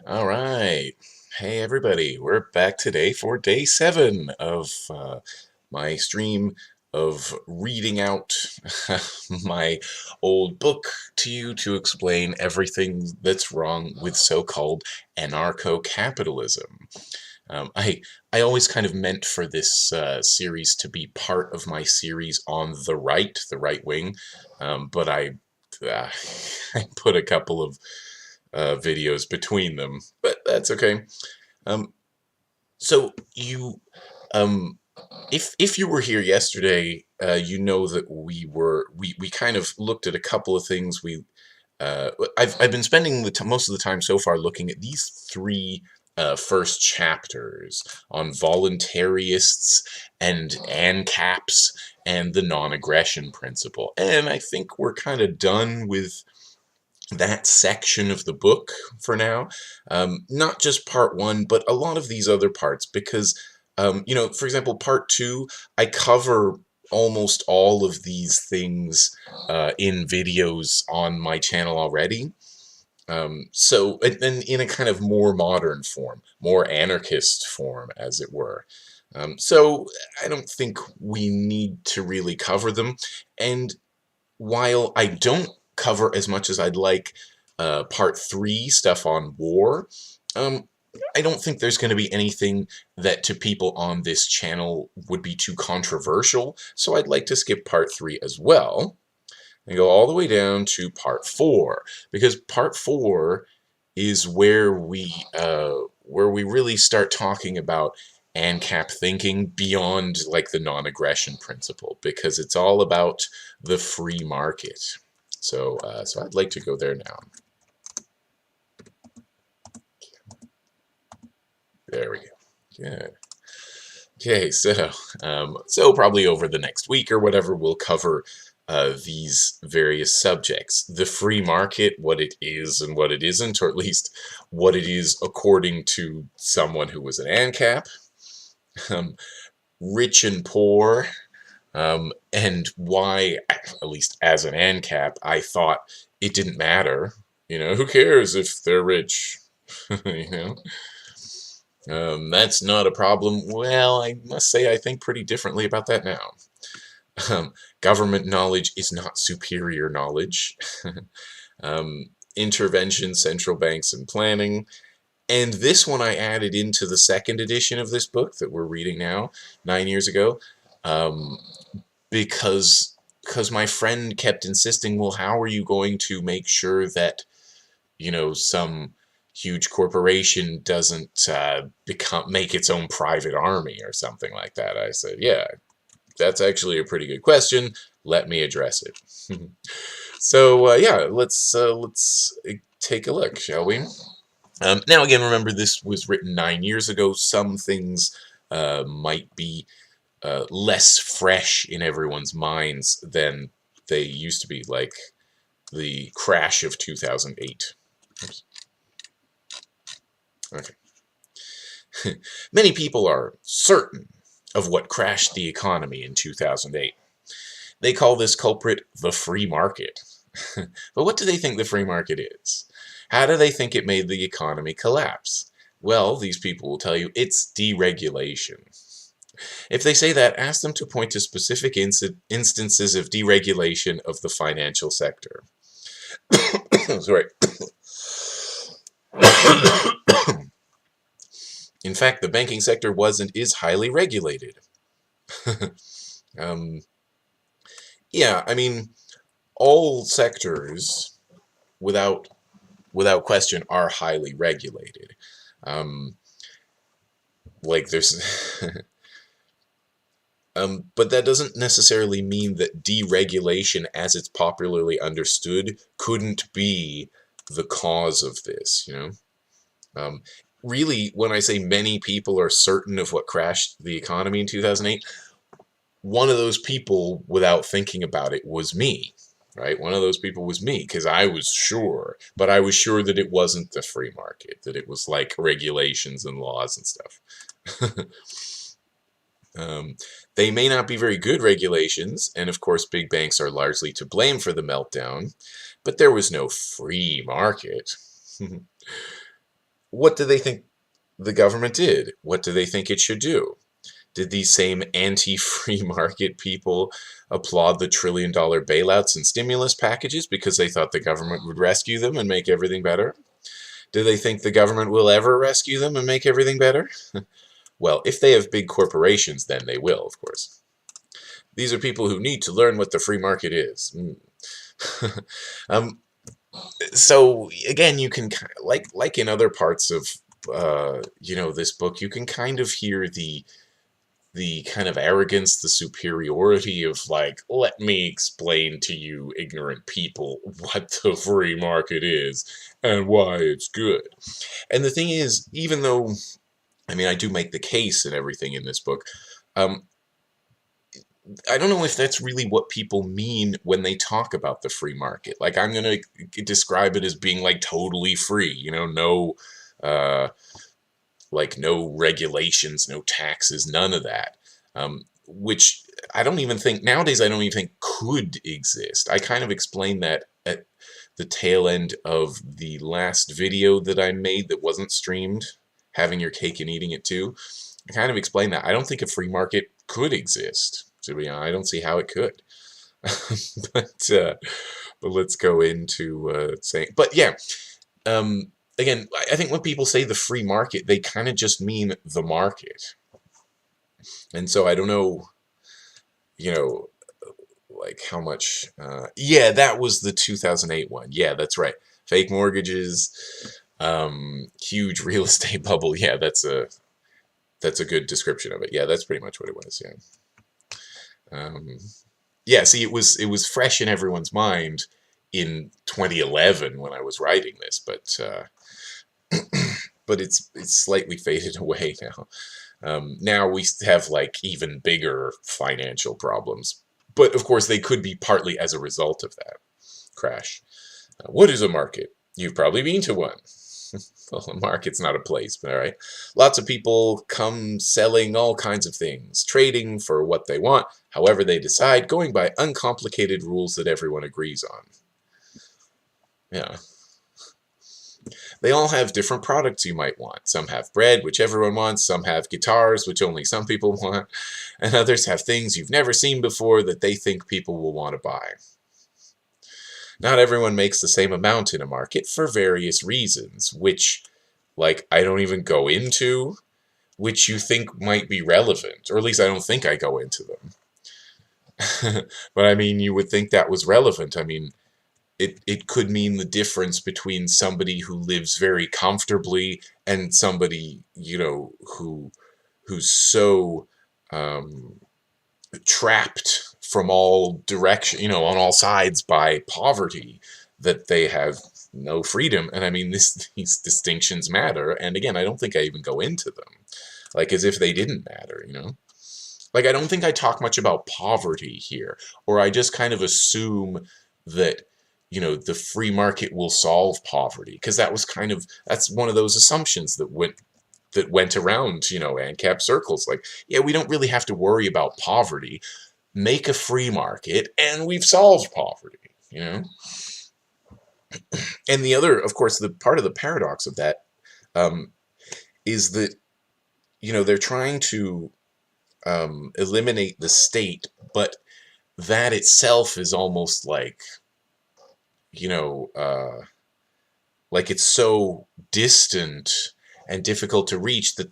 All right. Hey, everybody. We're back today for day 7 of my stream of reading out my old book to you to explain everything that's wrong with so-called anarcho-capitalism. I always kind of meant for this series to be part of my series on the right wing, but uh, I put a couple of videos between them, but that's okay. Um, so you, um, if you were here yesterday, you know that we kind of looked at a couple of things. I've been spending most of the time so far looking at these three first chapters on voluntarists and Ancaps and the non-aggression principle, and I think we're kind of done with that section of the book for now. Not just part 1, but a lot of these other parts, because, for example, part 2, I cover almost all of these things in videos on my channel already. And in a kind of more modern form, more anarchist form, as it were. So I don't think we need to really cover them. And while I don't cover as much as I'd like part 3 stuff on war, um, I don't think there's going to be anything that to people on this channel would be too controversial, so I'd like to skip part 3 as well and go all the way down to part 4, because part 4 is where we really start talking about ANCAP thinking beyond like the non-aggression principle, because it's all about the free market. So I'd like to go there now. There we go. Good. Okay, so probably over the next week or whatever, we'll cover these various subjects. The free market, what it is and what it isn't, or at least what it is according to someone who was an ANCAP. Rich and poor, and why, at least as an ANCAP, I thought it didn't matter. Who cares if they're rich? you know? That's not a problem. Well, I must say I think pretty differently about that now. Government knowledge is not superior knowledge. Intervention, central banks, and planning. And this one I added into the second edition of this book that we're reading now, 9 years ago, because my friend kept insisting, well, how are you going to make sure that, some huge corporation doesn't make its own private army or something like that? I said, yeah, that's actually a pretty good question. Let me address it. So yeah, let's take a look, shall we? Now again, remember this was written 9 years ago. Some things might be less fresh in everyone's minds than they used to be, like the crash of 2008. Oops. Okay. Many people are certain of what crashed the economy in 2008. They call this culprit the free market. But what do they think the free market is? How do they think it made the economy collapse? Well, these people will tell you it's deregulation. If they say that, ask them to point to specific instances of deregulation of the financial sector. Sorry. In fact, the banking sector was and is highly regulated. Yeah, I mean, all sectors, without question, are highly regulated. Like there's, but that doesn't necessarily mean that deregulation, as it's popularly understood, couldn't be the cause of this. Really, when I say many people are certain of what crashed the economy in 2008, one of those people, without thinking about it, was me. Right? One of those people was me, because I was sure, but I was sure that it wasn't the free market, that it was like regulations and laws and stuff. They may not be very good regulations, and of course big banks are largely to blame for the meltdown, but there was no free market. what do they think the government did? What do they think it should do? Did these same anti-free market people applaud the trillion-dollar bailouts and stimulus packages because they thought the government would rescue them and make everything better? Do they think the government will ever rescue them and make everything better? Well, if they have big corporations, then they will, of course. These are people who need to learn what the free market is. um, so again, you can like in other parts of this book, you can kind of hear the kind of arrogance, the superiority of like, let me explain to you ignorant people what the free market is and why it's good. And the thing is, even though, I mean, I do make the case and everything in this book, um, I don't know if that's really what people mean when they talk about the free market. Like, I'm going to describe it as being like totally free, no, uh, like no regulations, no taxes, none of that. Which I don't even think, nowadays, I don't even think could exist. I kind of explained that at the tail end of the last video that I made that wasn't streamed, having your cake and eating it too. I kind of explained that. I don't think a free market could exist. To be honest, I don't see how it could. But let's go into saying. But yeah, again, I think when people say the free market, they kind of just mean the market. And so I don't know, like how much. Yeah, that was the 2008 one. Yeah, that's right. Fake mortgages, huge real estate bubble. Yeah, that's a good description of it. Yeah, that's pretty much what it was. Yeah. Yeah, see, it was fresh in everyone's mind in 2011 when I was writing this, but it's slightly faded away now. Now we have like even bigger financial problems, but of course they could be partly as a result of that crash. What is a market? You've probably been to one. Well, a market's not a place, but all right. Lots of people come selling all kinds of things, trading for what they want, however they decide, going by uncomplicated rules that everyone agrees on. Yeah. They all have different products you might want. Some have bread, which everyone wants. Some have guitars, which only some people want. And others have things you've never seen before that they think people will want to buy. Not everyone makes the same amount in a market for various reasons, which, like, I don't even go into, which you think might be relevant, or at least I don't think I go into them. But I mean, you would think that was relevant. I mean, it could mean the difference between somebody who lives very comfortably and somebody, who's so trapped from all direction, on all sides by poverty that they have no freedom. And I mean, these distinctions matter. And again, I don't think I even go into them, like as if they didn't matter, Like, I don't think I talk much about poverty here, or I just kind of assume that, the free market will solve poverty, because that's one of those assumptions that went around, Ancap circles. Like, yeah, we don't really have to worry about poverty. Make a free market, and we've solved poverty. And the other, of course, the part of the paradox of that is that, they're trying to eliminate the state, but that itself is almost like, like it's so distant and difficult to reach that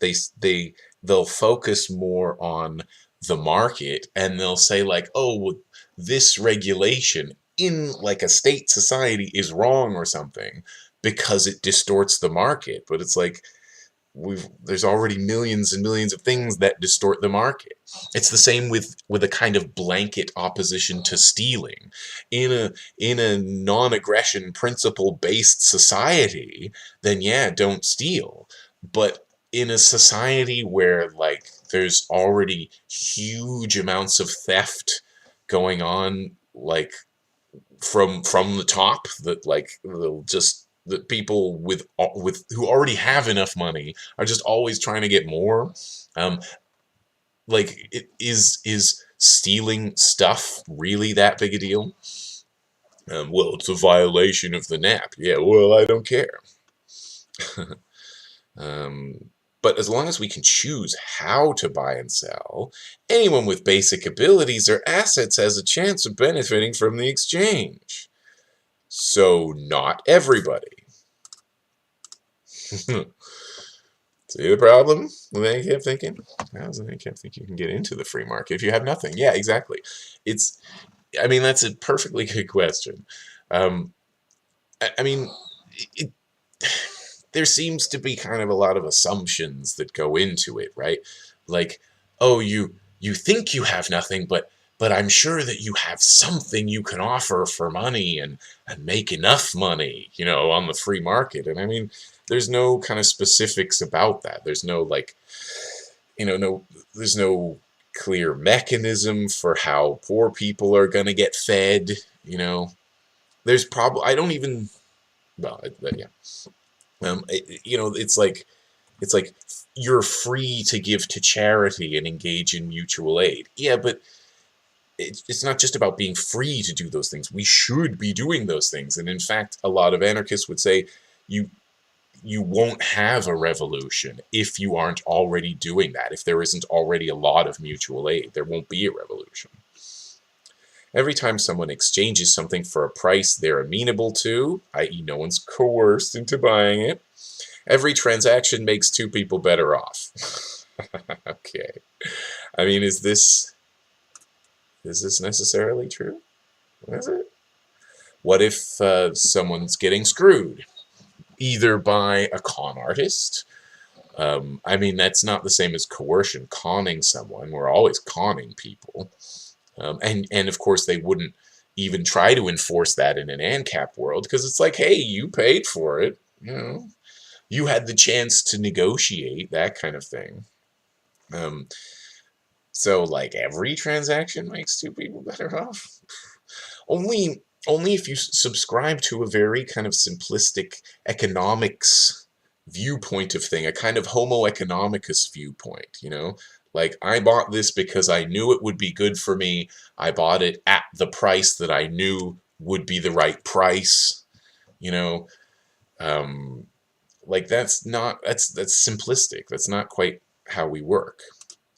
they'll focus more on the market, and they'll say like, oh, well, this regulation in like a state society is wrong or something because it distorts the market. But it's like, there's already millions and millions of things that distort the market. It's the same with a kind of blanket opposition to stealing. In a non-aggression principle based society, then yeah, don't steal. But in a society where like there's already huge amounts of theft going on, like from the top, that like they'll just that people with who already have enough money are just always trying to get more. Um, like, is stealing stuff really that big a deal? Well, it's a violation of the NAP. Yeah, well, I don't care. But as long as we can choose how to buy and sell, anyone with basic abilities or assets has a chance of benefiting from the exchange. So not everybody. See the problem with Ancap thinking? How does Ancap think you can get into the free market if you have nothing? Yeah, exactly. I mean, that's a perfectly good question. Um, I mean, it, there seems to be kind of a lot of assumptions that go into it, right? Like, oh, you think you have nothing, but I'm sure that you have something you can offer for money and make enough money, on the free market. And I mean, there's no kind of specifics about that. There's no like, no, there's no clear mechanism for how poor people are going to get fed, There's probably, I don't even, well, yeah. It's like you're free to give to charity and engage in mutual aid. Yeah, but it's not just about being free to do those things. We should be doing those things. And in fact, a lot of anarchists would say you you won't have a revolution if you aren't already doing that. If there isn't already a lot of mutual aid, there won't be a revolution. Every time someone exchanges something for a price they're amenable to, i.e. no one's coerced into buying it, every transaction makes two people better off. Okay. I mean, is this necessarily true? Is it? What if someone's getting screwed? Either by a con artist. I mean, that's not the same as coercion, conning someone. We're always conning people. And of course, they wouldn't even try to enforce that in an Ancap world because it's like, hey, you paid for it. You had the chance to negotiate, that kind of thing. So, like, every transaction makes two people better off? Only if you subscribe to a very kind of simplistic economics viewpoint of thing, a kind of homo economicus viewpoint, Like, I bought this because I knew it would be good for me. I bought it at the price that I knew would be the right price, like that's simplistic. That's not quite how we work.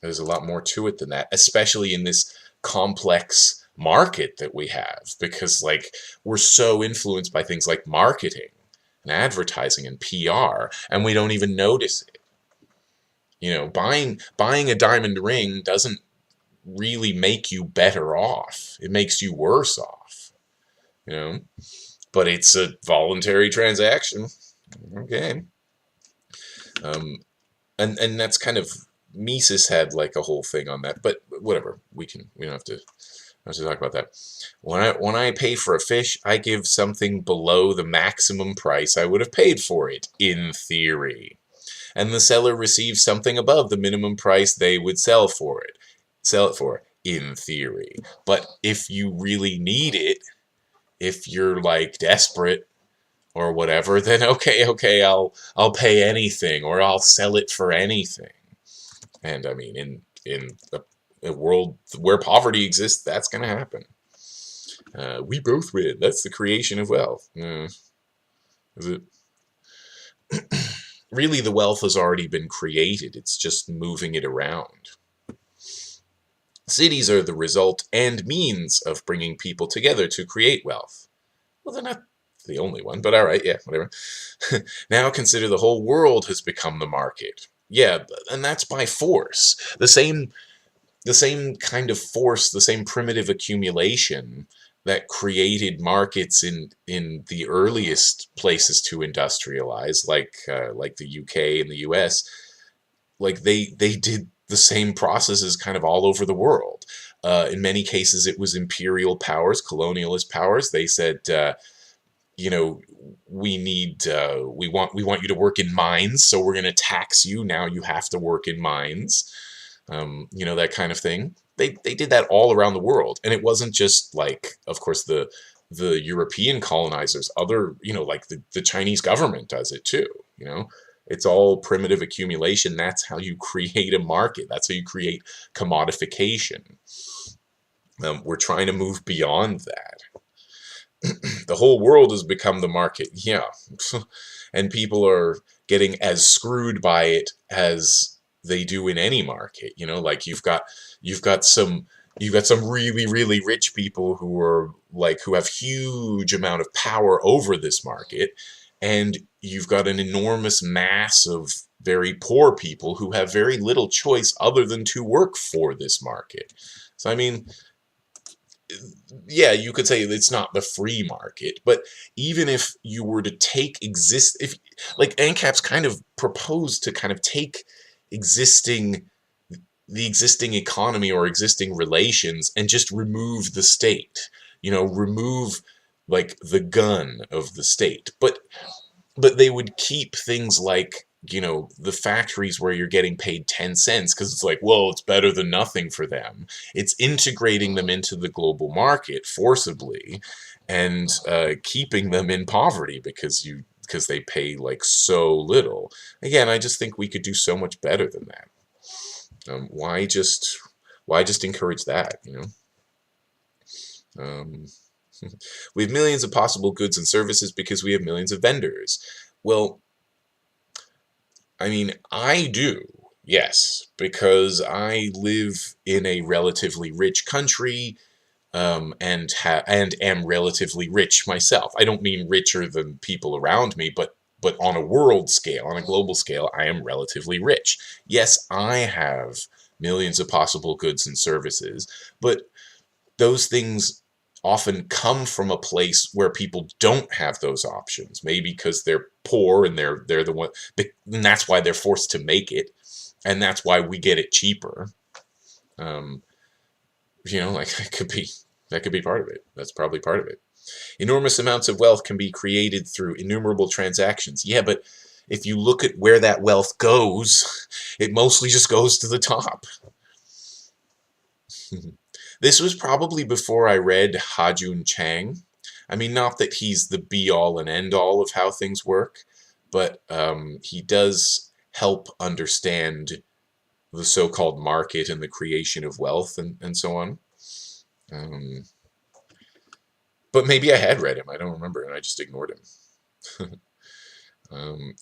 There's a lot more to it than that, especially in this complex market that we have, because like we're so influenced by things like marketing and advertising and PR, and we don't even notice it. Buying a diamond ring doesn't really make you better off. It makes you worse off. But it's a voluntary transaction. Okay. And that's kind of, Mises had like a whole thing on that, but whatever. We don't have to talk about that. When I pay for a fish, I give something below the maximum price I would have paid for it, in theory. And the seller receives something above the minimum price they would sell it for, in theory. But if you really need it, if you're like desperate or whatever, then okay, I'll pay anything, or I'll sell it for anything. And I mean, in a world where poverty exists, that's going to happen. We both win. That's the creation of wealth. Is it? Really, the wealth has already been created. It's just moving it around. Cities are the result and means of bringing people together to create wealth. Well, they're not the only one, but all right, yeah, whatever. Now consider the whole world has become the market. Yeah, and that's by force. The same kind of force, the same primitive accumulation that created markets in the earliest places to industrialize, like the UK and the US. Like they did the same processes kind of all over the world. In many cases, it was imperial powers, colonialist powers. They said, we want you to work in mines, so we're going to tax you. Now you have to work in mines. That kind of thing. They did that all around the world, and it wasn't just like, of course, the European colonizers. Other, like the Chinese government does it too. It's all primitive accumulation. That's how you create a market. That's how you create commodification. We're trying to move beyond that. The whole world has become the market. Yeah. and people are getting as screwed by it as they do in any market. Like you've got some really, really rich people who have huge amount of power over this market, and you've got an enormous mass of very poor people who have very little choice other than to work for this market. So I mean, yeah, you could say it's not the free market, but even if you were to if like Ancap's kind of proposed to kind of take existing the existing economy or existing relations and just remove the state, remove like the gun of the state, but they would keep things like, the factories where you're getting paid 10 cents because it's like, well, it's better than nothing for them. It's integrating them into the global market forcibly and keeping them in poverty because they pay like so little. Again, I just think we could do so much better than that. Why just encourage that, Um, we have millions of possible goods and services because we have millions of vendors. Well, I mean, I do, yes, because I live in a relatively rich country, and am relatively rich myself. I don't mean richer than people around me, but on a world scale, on a global scale, I am relatively rich. Yes, I have millions of possible goods and services, but those things often come from a place where people don't have those options. Maybe because they're poor and they're the one, and that's why they're forced to make it, and that's why we get it cheaper. Um, like that could be part of it. That's probably part of it. Enormous amounts of wealth can be created through innumerable transactions. Yeah, but if you look at where that wealth goes, it mostly just goes to the top. This was probably before I read Ha-Joon Chang. I mean, not that he's the be-all and end-all of how things work, but he does help understand the so-called market and the creation of wealth and so on. But maybe I had read him. I don't remember, and I just ignored him.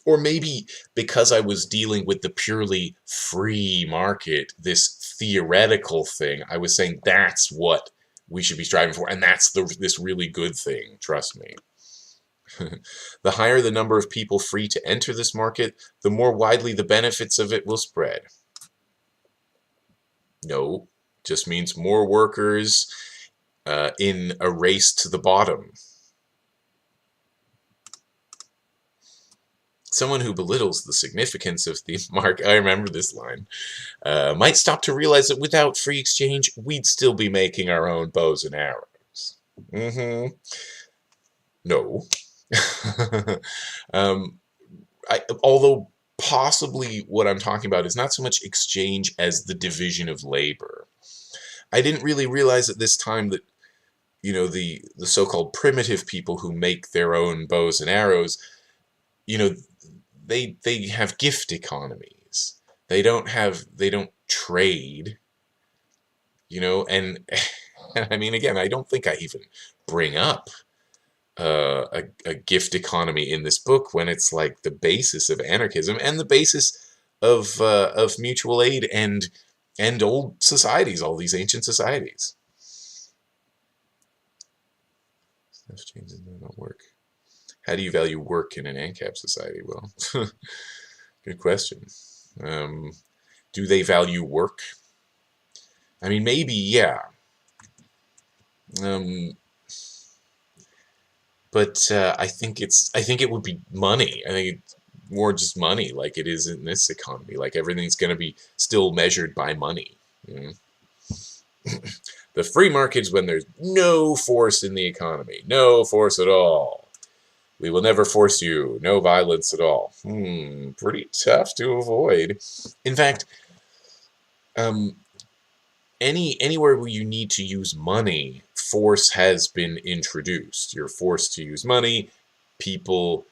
Or maybe because I was dealing with the purely free market, this theoretical thing, I was saying that's what we should be striving for, and that's this really good thing, trust me. The higher the number of people free to enter this market, the more widely the benefits of it will spread. No, just means more workers in a race to the bottom. Someone who belittles the significance of the market, I remember this line, might stop to realize that without free exchange, we'd still be making our own bows and arrows. No. Although possibly what I'm talking about is not so much exchange as the division of labor. I didn't really realize at this time that, the so-called primitive people who make their own bows and arrows, they have gift economies. They don't trade, and I mean, again, I don't think I even bring up a gift economy in this book when it's like the basis of anarchism and the basis of mutual aid and old societies, all these ancient societies. Stuff changes, they don't work. How do you value work in an Ancap society? Well, good question. Do they value work? I mean, maybe, yeah. But I think it would be money. I think it's more just money, like it is in this economy. Like everything's going to be still measured by money. The free market is when there's no force in the economy, no force at all. We will never force you. No violence at all. Pretty tough to avoid. In fact, anywhere where you need to use money, force has been introduced. You're forced to use money. People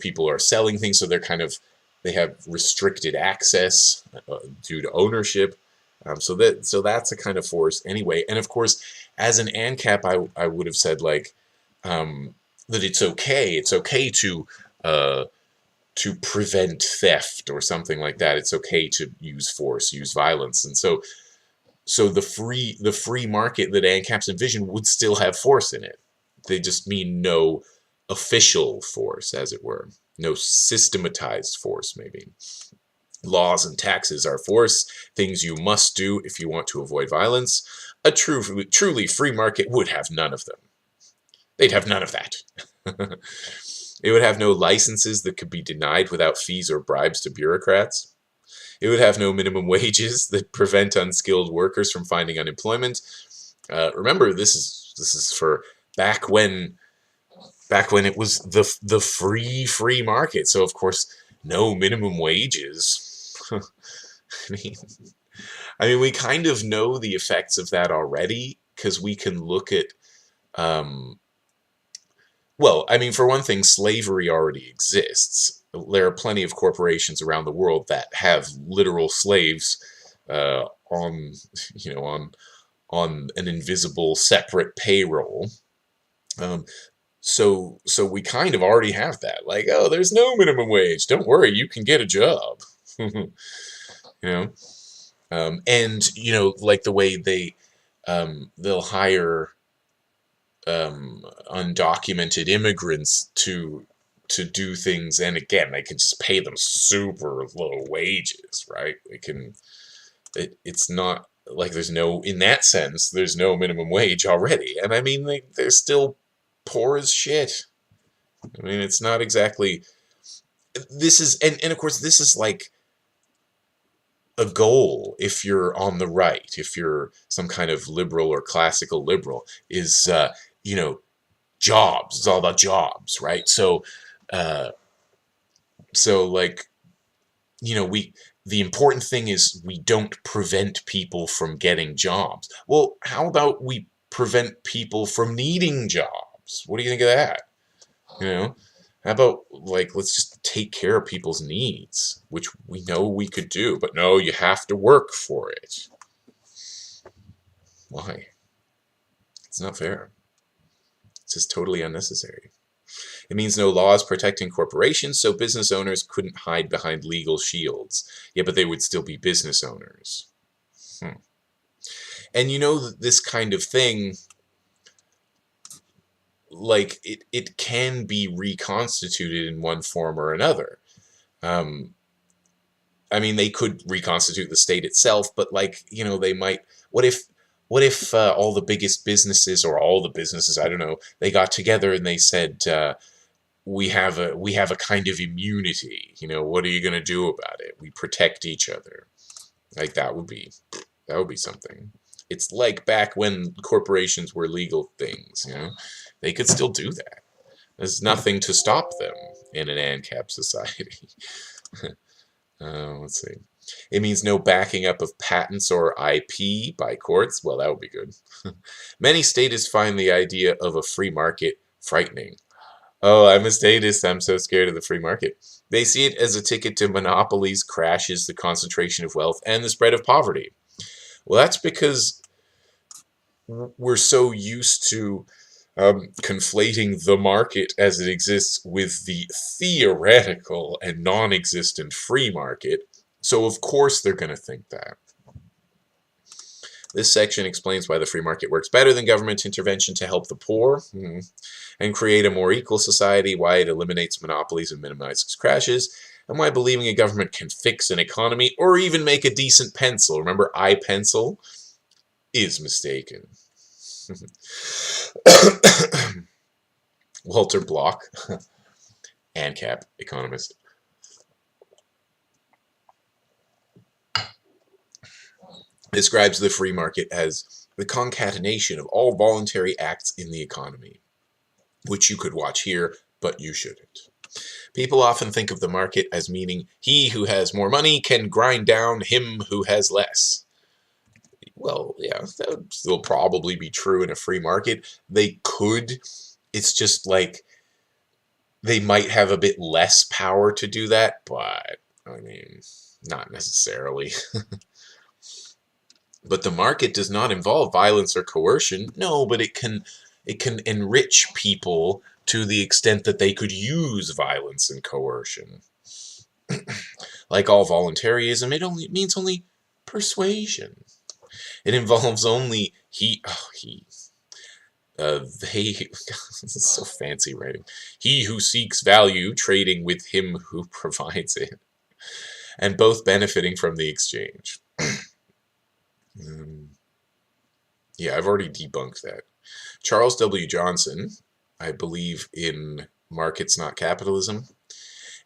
people are selling things, so they have restricted access due to ownership. So that's a kind of force anyway. And of course, as an ANCAP, I would have said like, that it's okay uh, to prevent theft or something like that. It's okay to use force, use violence, and so the free market that Ancap's envisioned would still have force in it. They just mean no official force, as it were, no systematized force, maybe. Laws and taxes are force, things you must do if you want to avoid violence. A truly free market would have none of them. They'd have none of that. It would have no licenses that could be denied without fees or bribes to bureaucrats. It would have no minimum wages that prevent unskilled workers from finding unemployment. Remember, this is for back when it was the free market. So of course, no minimum wages. I mean, we kind of know the effects of that already because we can look at. Well, for one thing, slavery already exists. There are plenty of corporations around the world that have literal slaves on, on an invisible separate payroll. So we kind of already have that. Like, oh, there's no minimum wage. Don't worry, you can get a job. And like the way they'll hire undocumented immigrants to do things, and again, they can just pay them super low wages, right? It's not like in that sense, there's no minimum wage already, and they're still poor as shit. It's not exactly. This is, and of course, this is like a goal if you're on the right, if you're some kind of liberal or classical liberal, is jobs. It's all about jobs, right? So like, the important thing is we don't prevent people from getting jobs. Well, how about we prevent people from needing jobs? What do you think of that? How about, like, let's just take care of people's needs, which we know we could do, but no, you have to work for it. Why? It's not fair. It's just totally unnecessary. It means no laws protecting corporations, so business owners couldn't hide behind legal shields. Yeah, but they would still be business owners. And this kind of thing, like, it can be reconstituted in one form or another. They could reconstitute the state itself, but, like, they might. What if all the biggest businesses, or all the businesses, I don't know, they got together and they said, we have a kind of immunity. What are you going to do about it? We protect each other. Like, that would be something. It's like back when corporations were legal things. They could still do that. There's nothing to stop them in an Ancap society. Let's see. It means no backing up of patents or IP by courts. Well, that would be good. Many statists find the idea of a free market frightening. Oh, I'm a statist. I'm so scared of the free market. They see it as a ticket to monopolies, crashes, the concentration of wealth, and the spread of poverty. Well, that's because we're so used to conflating the market as it exists with the theoretical and non-existent free market. So, of course, they're going to think that. This section explains why the free market works better than government intervention to help the poor and create a more equal society, why it eliminates monopolies and minimizes crashes, and why believing a government can fix an economy or even make a decent pencil, remember iPencil, is mistaken. Walter Block, Ancap economist. Describes the free market as the concatenation of all voluntary acts in the economy, which you could watch here, but you shouldn't. People often think of the market as meaning he who has more money can grind down him who has less. Well, yeah, that would still probably be true in a free market. They could. It's just like they might have a bit less power to do that, but, not necessarily. But the market does not involve violence or coercion. No, but it can it can enrich people to the extent that they could use violence and coercion. Like all voluntaryism, it means only persuasion. It involves only they, this is so fancy writing. He who seeks value trading with him who provides it, and both benefiting from the exchange. Yeah, I've already debunked that. Charles W. Johnson, I believe in Markets Not Capitalism,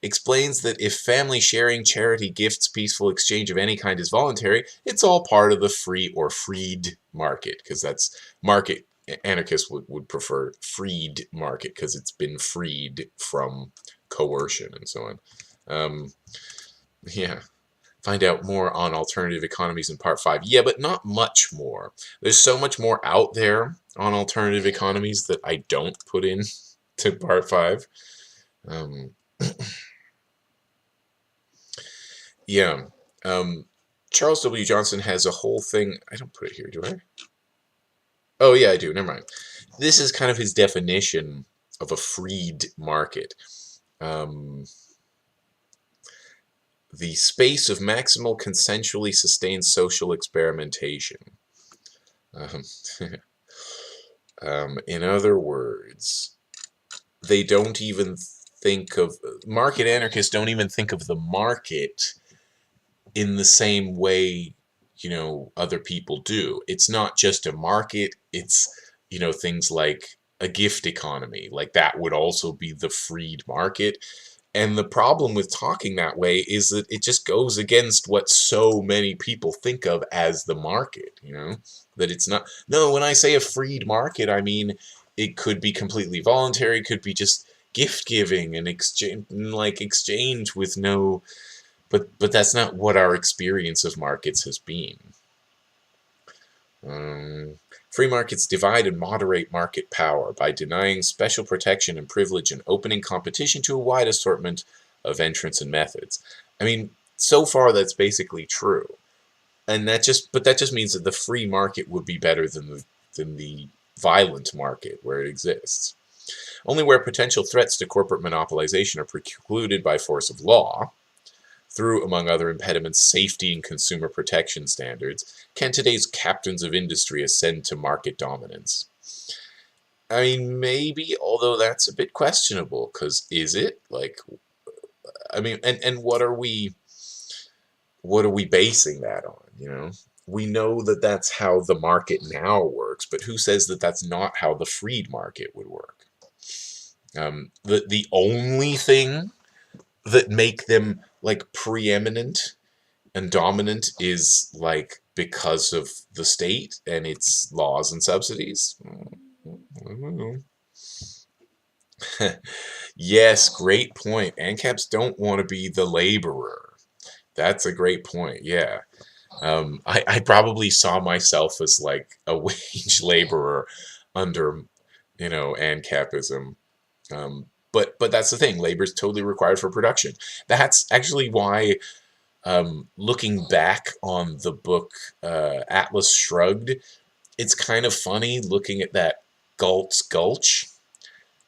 explains that if family sharing, charity, gifts, peaceful exchange of any kind is voluntary, it's all part of the free or freed market, because that's market. Anarchists would prefer freed market because it's been freed from coercion and so on. Yeah. Find out more on alternative economies in part 5. Yeah, but not much more. There's so much more out there on alternative economies that I don't put in to part 5. Yeah. Charles W. Johnson has a whole thing. I don't put it here, do I? Oh, yeah, I do. Never mind. This is kind of his definition of a freed market. The space of maximal consensually sustained social experimentation. In other words, they don't even think of, market anarchists don't even think of the market in the same way, other people do. It's not just a market, it's, things like a gift economy. Like that would also be the freed market. And the problem with talking that way is that it just goes against what so many people think of as the market, that it's not. No, when I say a freed market, I mean it could be completely voluntary, it could be just gift giving and exchange with no, but that's not what our experience of markets has been. Free markets divide and moderate market power by denying special protection and privilege and opening competition to a wide assortment of entrants and methods. I mean, so far that's basically true, and that just means that the free market would be better than the violent market where it exists. Only where potential threats to corporate monopolization are precluded by force of law, through, among other impediments, safety and consumer protection standards, can today's captains of industry ascend to market dominance. I mean, maybe, although that's a bit questionable, because is it? And what are we basing that on, We know that that's how the market now works, but who says that that's not how the freed market would work? The only thing that make them preeminent and dominant is because of the state and its laws and subsidies. I don't know. Yes, great point. Ancaps don't want to be the laborer. That's a great point. Yeah. I probably saw myself as a wage laborer under, Ancapism. But that's the thing. Labor is totally required for production. That's actually why, looking back on the book Atlas Shrugged, it's kind of funny looking at that Galt's Gulch.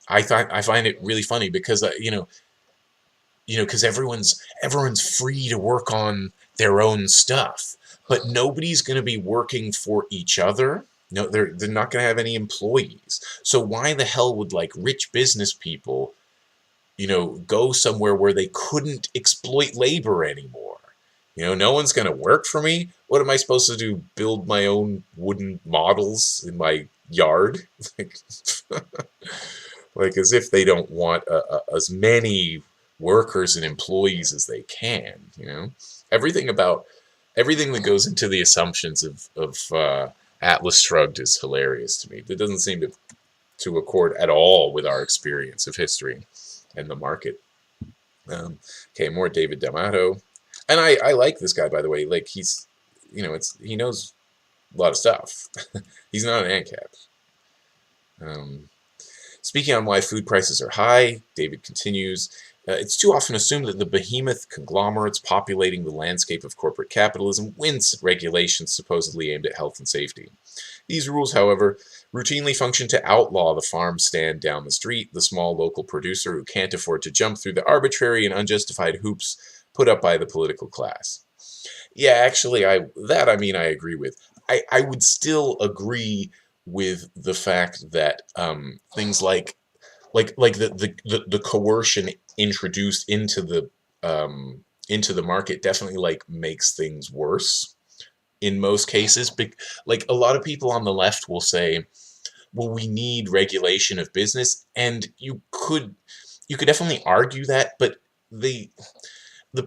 I find it really funny because because everyone's free to work on their own stuff, but nobody's going to be working for each other. No, they're not going to have any employees. So why the hell would rich business people, go somewhere where they couldn't exploit labor anymore? No one's going to work for me. What am I supposed to do? Build my own wooden models in my yard? As if they don't want as many workers and employees as they can. Everything that goes into the assumptions of Atlas Shrugged is hilarious to me. That doesn't seem to accord at all with our experience of history and the market. Okay, more David D'Amato. And I like this guy, by the way. He's, he knows a lot of stuff. He's not an ANCAP. Speaking on why food prices are high, David continues, it's too often assumed that the behemoth conglomerates populating the landscape of corporate capitalism win regulations supposedly aimed at health and safety. These rules, however, routinely function to outlaw the farm stand down the street, the small local producer who can't afford to jump through the arbitrary and unjustified hoops put up by the political class. Yeah, actually, I agree with. I would still agree with the fact that things like the coercion introduced into the market definitely like makes things worse in most cases. Like a lot of people on the left will say, well, we need regulation of business, and you could definitely argue that, but the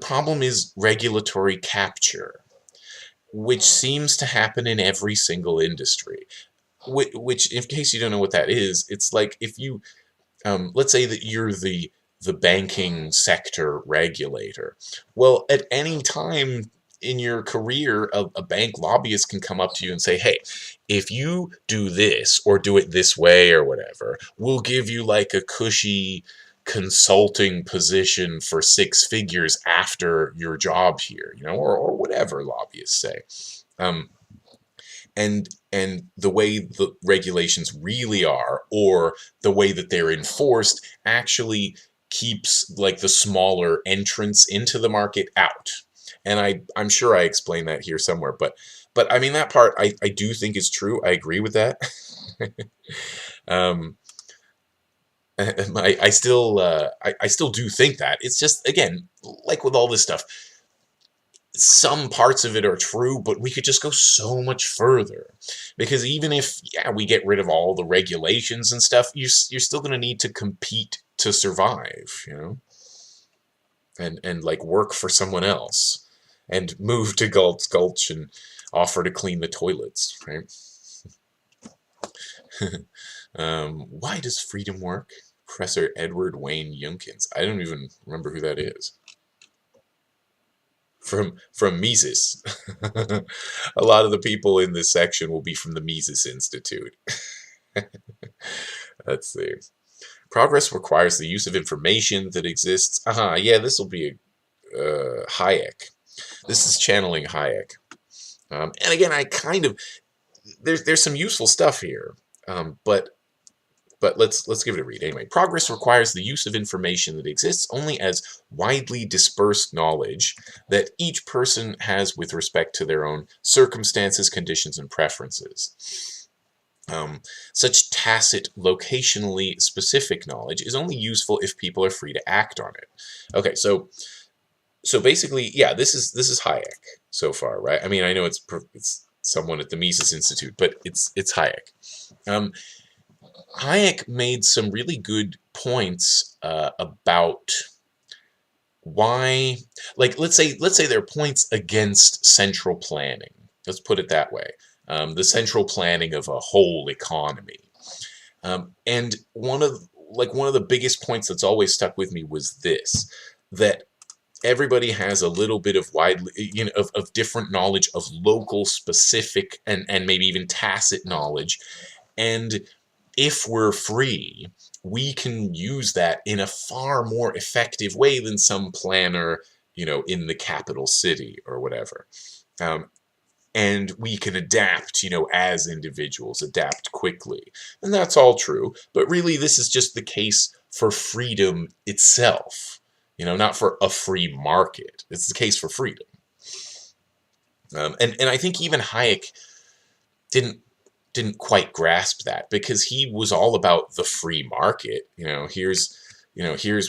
problem is regulatory capture, which seems to happen in every single industry. Which, in case you don't know what that is, it's like if you, let's say that you're the banking sector regulator. Well, at any time in your career, a bank lobbyist can come up to you and say, hey, if you do this or do it this way or whatever, we'll give you like a cushy consulting position for 6 figures after your job here, or whatever lobbyists say. Um, and the way the regulations really are, or the way that they're enforced, actually keeps like the smaller entrants into the market out. And I'm sure I explained that here somewhere, but I mean that part I do think is true. I agree with that. um, I still do think that. It's just, again, like with all this stuff, some parts of it are true, but we could just go so much further. Because even if, yeah, we get rid of all the regulations and stuff, you're still going to need to compete to survive, and like work for someone else, and move to Gulch and offer to clean the toilets, right? Why does freedom work? Professor Edward Wayne Yunkins. I don't even remember who that is. From Mises. A lot of the people in this section will be from the Mises Institute. Let's see. Progress requires the use of information that exists. Yeah, this will be Hayek. This is channeling Hayek. And again, I kind of there's some useful stuff here, but let's give it a read. Anyway, progress requires the use of information that exists only as widely dispersed knowledge that each person has with respect to their own circumstances, conditions, and preferences. Such tacit, locationally specific knowledge is only useful if people are free to act on it. Okay, so basically, yeah, this is Hayek so far, right? I mean, I know it's someone at the Mises Institute, but it's Hayek. Hayek made some really good points about why, like, let's say there are points against central planning. Let's put it that way. The central planning of a whole economy. And one of the biggest points that's always stuck with me was this, that everybody has a little bit of of different knowledge of local specific and maybe even tacit knowledge. And if we're free, we can use that in a far more effective way than some planner, in the capital city or whatever. And we can adapt, as individuals, adapt quickly. And that's all true. But really, this is just the case for freedom itself, not for a free market. It's the case for freedom. And I think even Hayek didn't quite grasp that, because he was all about the free market. Here's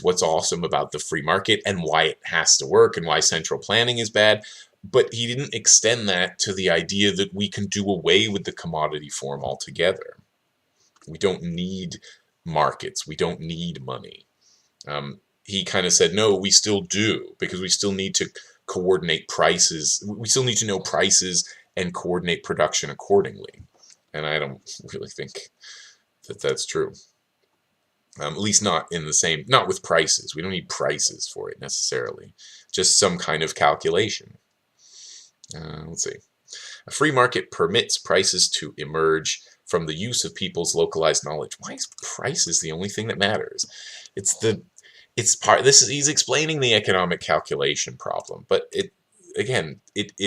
what's awesome about the free market and why it has to work and why central planning is bad. But he didn't extend that to the idea that we can do away with the commodity form altogether. We don't need markets. We don't need money. He kind of said, no, we still do, because we still need to coordinate prices. We still need to know prices and coordinate production accordingly. And I don't really think that that's true. At least not with prices. We don't need prices for it necessarily. Just some kind of calculation. Let's see. A free market permits prices to emerge from the use of people's localized knowledge. Why is prices the only thing that matters? He's explaining the economic calculation problem, but it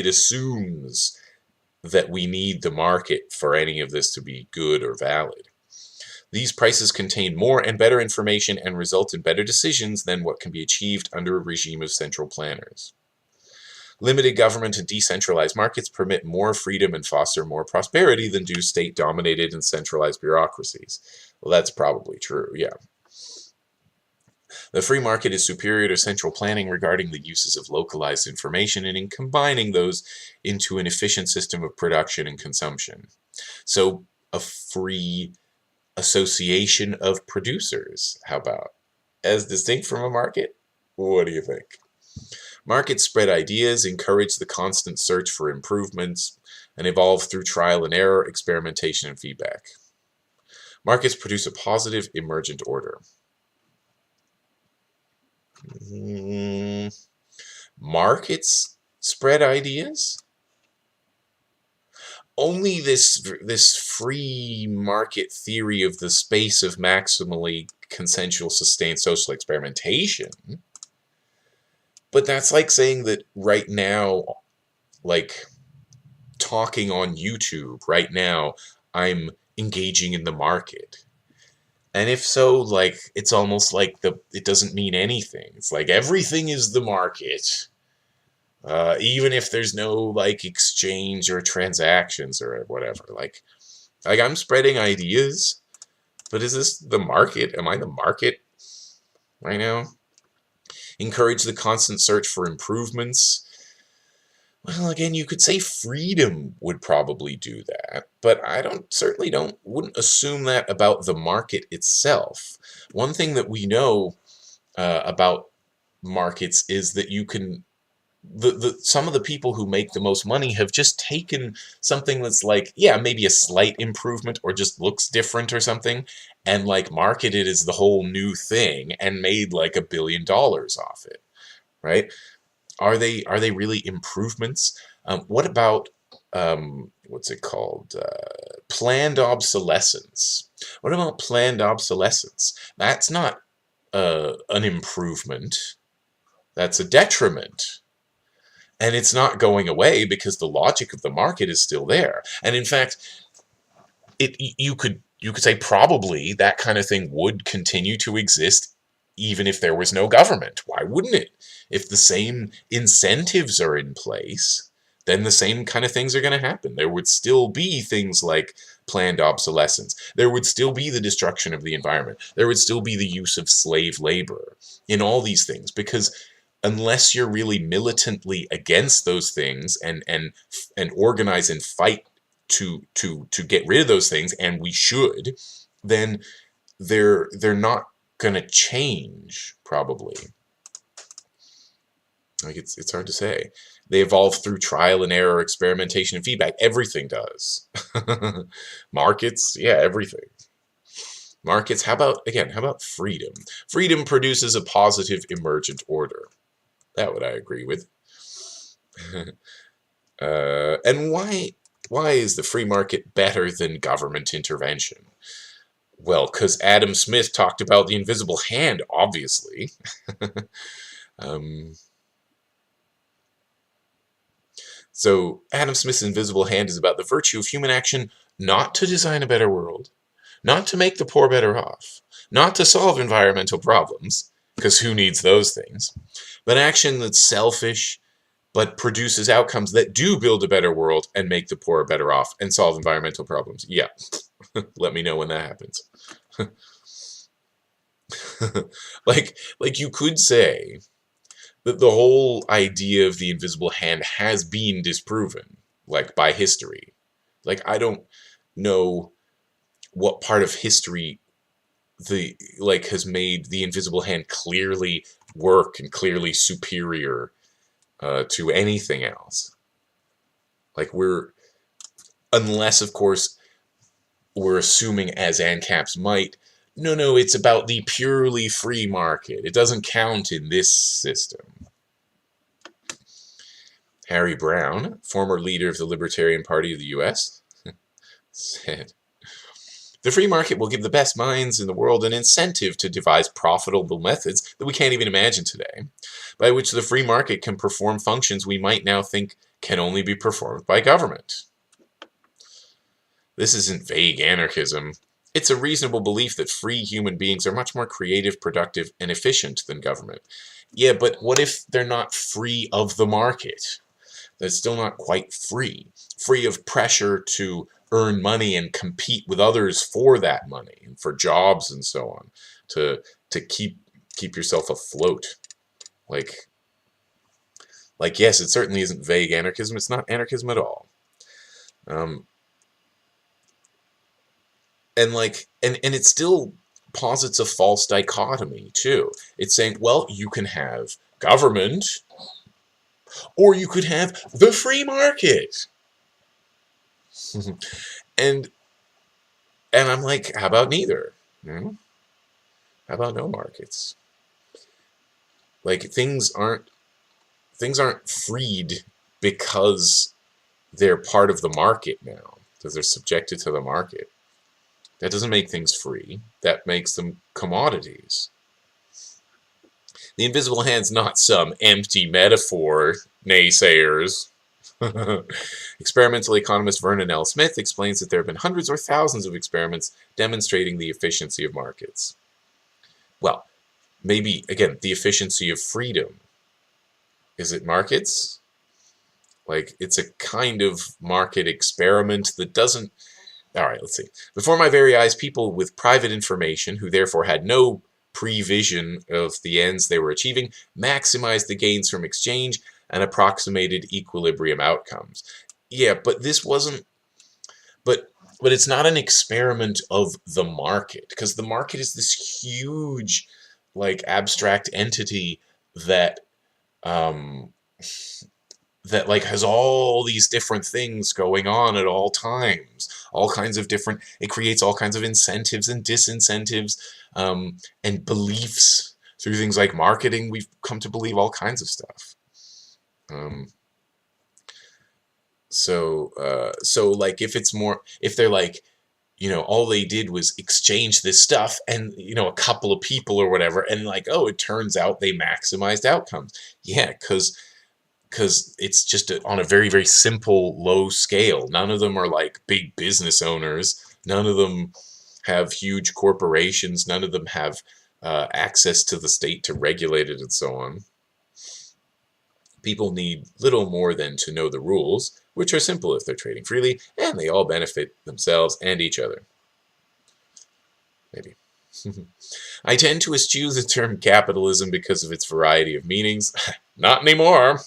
assumes that we need the market for any of this to be good or valid. These prices contain more and better information and result in better decisions than what can be achieved under a regime of central planners. Limited government and decentralized markets permit more freedom and foster more prosperity than do state-dominated and centralized bureaucracies. Well, that's probably true, yeah. The free market is superior to central planning regarding the uses of localized information and in combining those into an efficient system of production and consumption. So, a free association of producers, how about? As distinct from a market? What do you think? Markets spread ideas, encourage the constant search for improvements, and evolve through trial and error, experimentation, and feedback. Markets produce a positive emergent order. Markets spread ideas? Only this free market theory of the space of maximally consensual sustained social experimentation. But that's like saying that right now, like talking on YouTube right now, I'm engaging in the market. And if so, like, it's almost like it doesn't mean anything. It's like everything is the market. Even if there's no, like, exchange or transactions or whatever. Like I'm spreading ideas, but is this the market? Am I the market right now? Encourage the constant search for improvements. Well, again, you could say freedom would probably do that, but I wouldn't assume that about the market itself. One thing that we know about markets is that you can, some of the people who make the most money have just taken something that's like, yeah, maybe a slight improvement or just looks different or something, and like marketed as the whole new thing and made like $1 billion off it, right? Are they really improvements? What about what's it called? Planned obsolescence. What about planned obsolescence? That's not an improvement. That's a detriment. And it's not going away because the logic of the market is still there. And in fact, you could say probably that kind of thing would continue to exist even if there was no government. Why wouldn't it? If the same incentives are in place, then the same kind of things are going to happen. There would still be things like planned obsolescence. There would still be the destruction of the environment. There would still be the use of slave labor in all these things, because unless you're really militantly against those things and organize and fight to get rid of those things, and we should, then they're not going to change, probably. Like, it's hard to say. They evolve through trial and error, experimentation, and feedback. Everything does. Markets, yeah, everything. Markets, how about freedom? Freedom produces a positive emergent order. That would I agree with. And why is the free market better than government intervention? Well, because Adam Smith talked about the invisible hand, obviously. So Adam Smith's invisible hand is about the virtue of human action not to design a better world, not to make the poor better off, not to solve environmental problems, because who needs those things, but action that's selfish, but produces outcomes that do build a better world and make the poor better off and solve environmental problems. Yeah, let me know when that happens. like you could say that the whole idea of the invisible hand has been disproven, like, by history. Like, I don't know what part of history has made the invisible hand clearly work and clearly superior to anything else. Like, unless, of course, we're assuming, as Ancap's might, no, it's about the purely free market. It doesn't count in this system. Harry Browne, former leader of the Libertarian Party of the U.S., said, "The free market will give the best minds in the world an incentive to devise profitable methods that we can't even imagine today, by which the free market can perform functions we might now think can only be performed by government." This isn't vague anarchism. It's a reasonable belief that free human beings are much more creative, productive, and efficient than government. Yeah, but what if they're not free of the market? They're still not quite free. Free of pressure to earn money and compete with others for that money and for jobs and so on, to keep yourself afloat. Like yes, it certainly isn't vague anarchism. It's not anarchism at all. Um, and it still posits a false dichotomy too. It's saying, well, you can have government or you could have the free market. and and I'm like, how about neither? How about no markets? Like things aren't freed because they're part of the market now, because they're subjected to the market. That doesn't make things free. That makes them commodities. The invisible hand's not some empty metaphor, naysayers. Experimental economist Vernon L. Smith explains that there have been hundreds or thousands of experiments demonstrating the efficiency of markets. Well, maybe, again, the efficiency of freedom. Is it markets? Like, it's a kind of market experiment that doesn't... All right, let's see. Before my very eyes, people with private information, who therefore had no prevision of the ends they were achieving, maximized the gains from exchange and approximated equilibrium outcomes. Yeah, but this wasn't... But it's not an experiment of the market, because the market is this huge, like, abstract entity that... that like has all these different things going on at all times, all kinds of different, it creates all kinds of incentives and disincentives, and beliefs through things like marketing. We've come to believe all kinds of stuff. So like if they're like, all they did was exchange this stuff and, a couple of people or whatever, and like, oh, it turns out they maximized outcomes. Yeah, because it's just on a very, very simple, low scale. None of them are like big business owners. None of them have huge corporations. None of them have access to the state to regulate it and so on. People need little more than to know the rules, which are simple if they're trading freely, and they all benefit themselves and each other. Maybe. I tend to eschew the term capitalism because of its variety of meanings. Not anymore.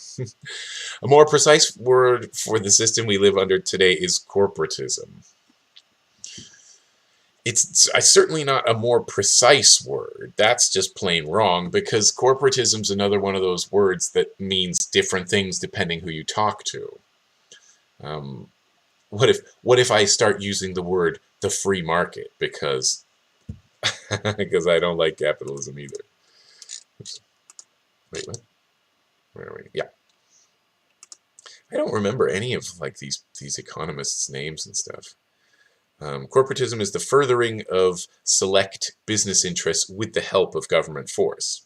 A more precise word for the system we live under today is corporatism. It's certainly not a more precise word. That's just plain wrong, because corporatism's another one of those words that means different things depending who you talk to. What if I start using the word the free market because I don't like capitalism either. Oops. Wait, what? Where are we? Yeah. I don't remember any of like these economists' names and stuff. Corporatism is the furthering of select business interests with the help of government force.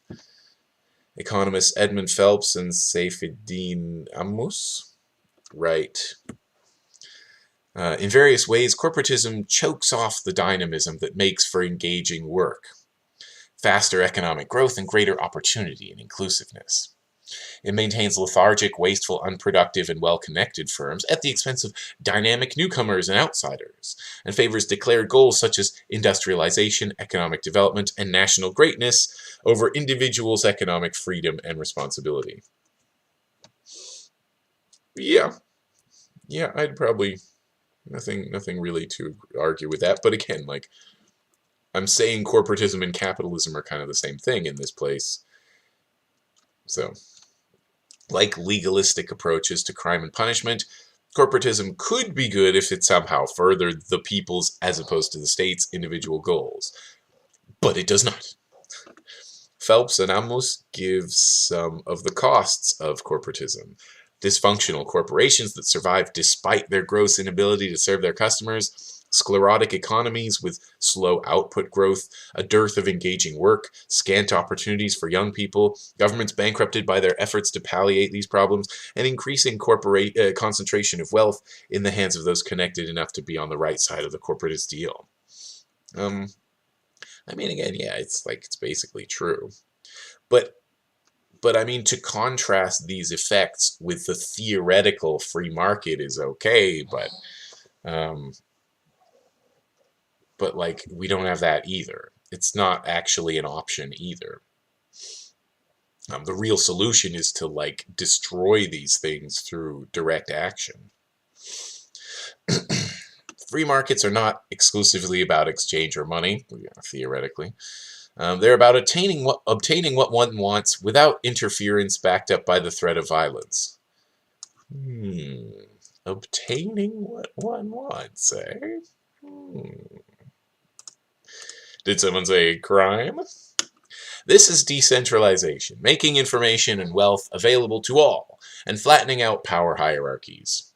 Economists Edmund Phelps and Seyfeddin Ammus write, in various ways, corporatism chokes off the dynamism that makes for engaging work, faster economic growth, and greater opportunity and inclusiveness. It maintains lethargic, wasteful, unproductive, and well-connected firms at the expense of dynamic newcomers and outsiders, and favors declared goals such as industrialization, economic development, and national greatness over individuals' economic freedom and responsibility. Yeah, I'd probably... Nothing really to argue with that, but again, like, I'm saying corporatism and capitalism are kind of the same thing in this place. So, like legalistic approaches to crime and punishment, corporatism could be good if it somehow furthered the people's, as opposed to the state's, individual goals. But it does not. Phelps and Amos give some of the costs of corporatism. Dysfunctional corporations that survive despite their gross inability to serve their customers Sclerotic economies with slow output growth, a dearth of engaging work, scant opportunities for young people, governments bankrupted by their efforts to palliate these problems, and increasing concentration of wealth in the hands of those connected enough to be on the right side of the corporatist deal. I mean, again, yeah, it's basically true. But I mean, to contrast these effects with the theoretical free market is okay, but like, we don't have that either. It's not actually an option either. The real solution is to like destroy these things through direct action. Free markets are not exclusively about exchange or money, theoretically. They're about obtaining what one wants without interference backed up by the threat of violence. Obtaining what one wants, eh? Did someone say crime? This is decentralization, making information and wealth available to all, and flattening out power hierarchies.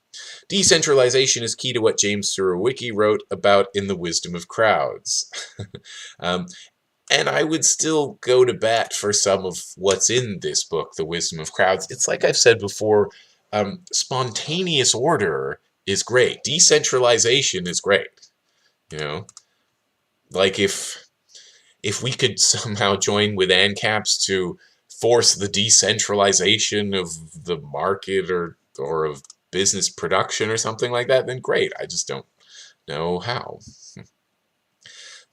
Decentralization is key to what James Surowiecki wrote about in The Wisdom of Crowds. And I would still go to bat for some of what's in this book, The Wisdom of Crowds. It's like I've said before, spontaneous order is great. Decentralization is great. You know, like if we could somehow join with Ancaps to force the decentralization of the market or of business production or something like that, then great. I just don't know how.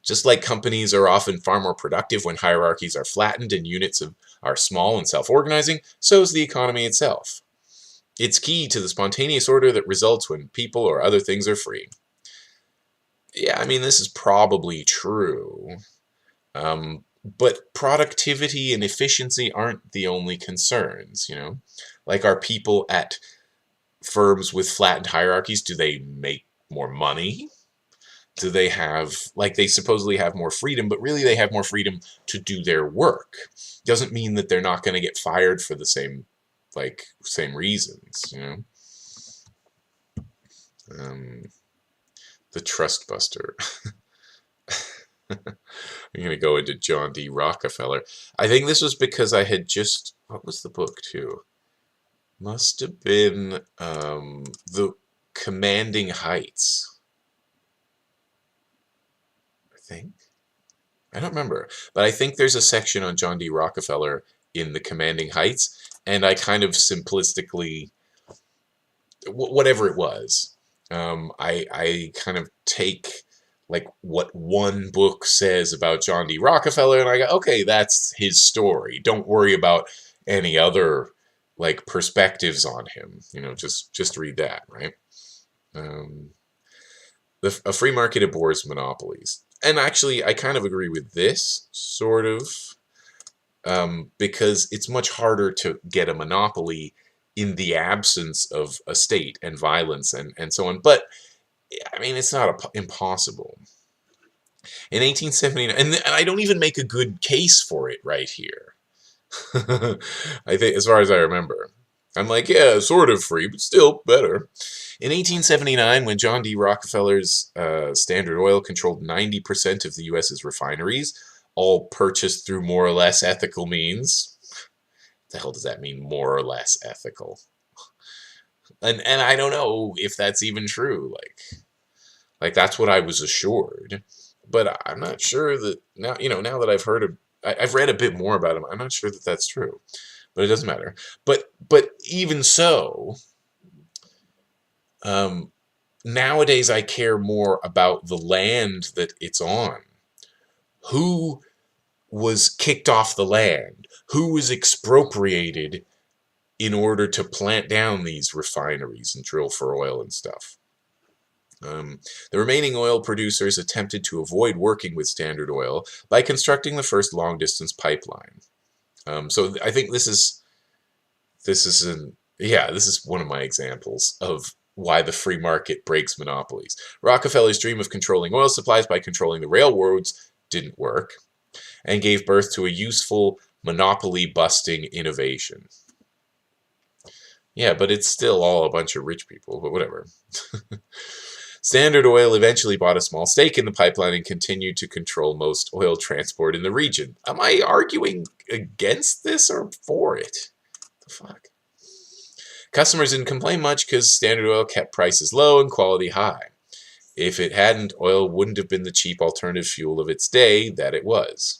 Just like companies are often far more productive when hierarchies are flattened and units are small and self-organizing, so is the economy itself. It's key to the spontaneous order that results when people or other things are free. Yeah, I mean, this is probably true. But productivity and efficiency aren't the only concerns, you know? Like, are people at firms with flattened hierarchies, do they make more money? Do they have, like, they supposedly have more freedom, but really they have more freedom to do their work. Doesn't mean that they're not going to get fired for the same reasons, you know? The Trust Buster. I'm going to go into John D. Rockefeller. I think this was because I had just, what was the book too? Must have been The Commanding Heights. I think. I don't remember. But I think there's a section on John D. Rockefeller in The Commanding Heights, and I kind of simplistically, whatever it was, I kind of take like what one book says about John D. Rockefeller, and I go, okay, that's his story. Don't worry about any other like perspectives on him. You know, just read that, right? A free market abhors monopolies. And actually, I kind of agree with this, sort of, because it's much harder to get a monopoly in the absence of a state and violence and so on. But I mean, it's not impossible. In 1879, and I don't even make a good case for it right here. I think, as far as I remember, I'm like, yeah, sort of free, but still better. In 1879, when John D. Rockefeller's Standard Oil controlled 90% of the U.S.'s refineries, all purchased through more or less ethical means. What the hell does that mean, more or less ethical? And I don't know if that's even true. Like that's what I was assured, but I'm not sure that now. You know, now that I've read a bit more about him, I'm not sure that that's true. But it doesn't matter. But even so, nowadays I care more about the land that it's on. Who was kicked off the land? Who was expropriated in order to plant down these refineries and drill for oil and stuff? The remaining oil producers attempted to avoid working with Standard Oil by constructing the first long-distance pipeline. So I think this is one of my examples of why the free market breaks monopolies. Rockefeller's dream of controlling oil supplies by controlling the railroads didn't work, and gave birth to a useful monopoly-busting innovation. Yeah, but it's still all a bunch of rich people, but whatever. Standard Oil eventually bought a small stake in the pipeline and continued to control most oil transport in the region. Am I arguing against this or for it? The fuck? Customers didn't complain much because Standard Oil kept prices low and quality high. If it hadn't, oil wouldn't have been the cheap alternative fuel of its day that it was.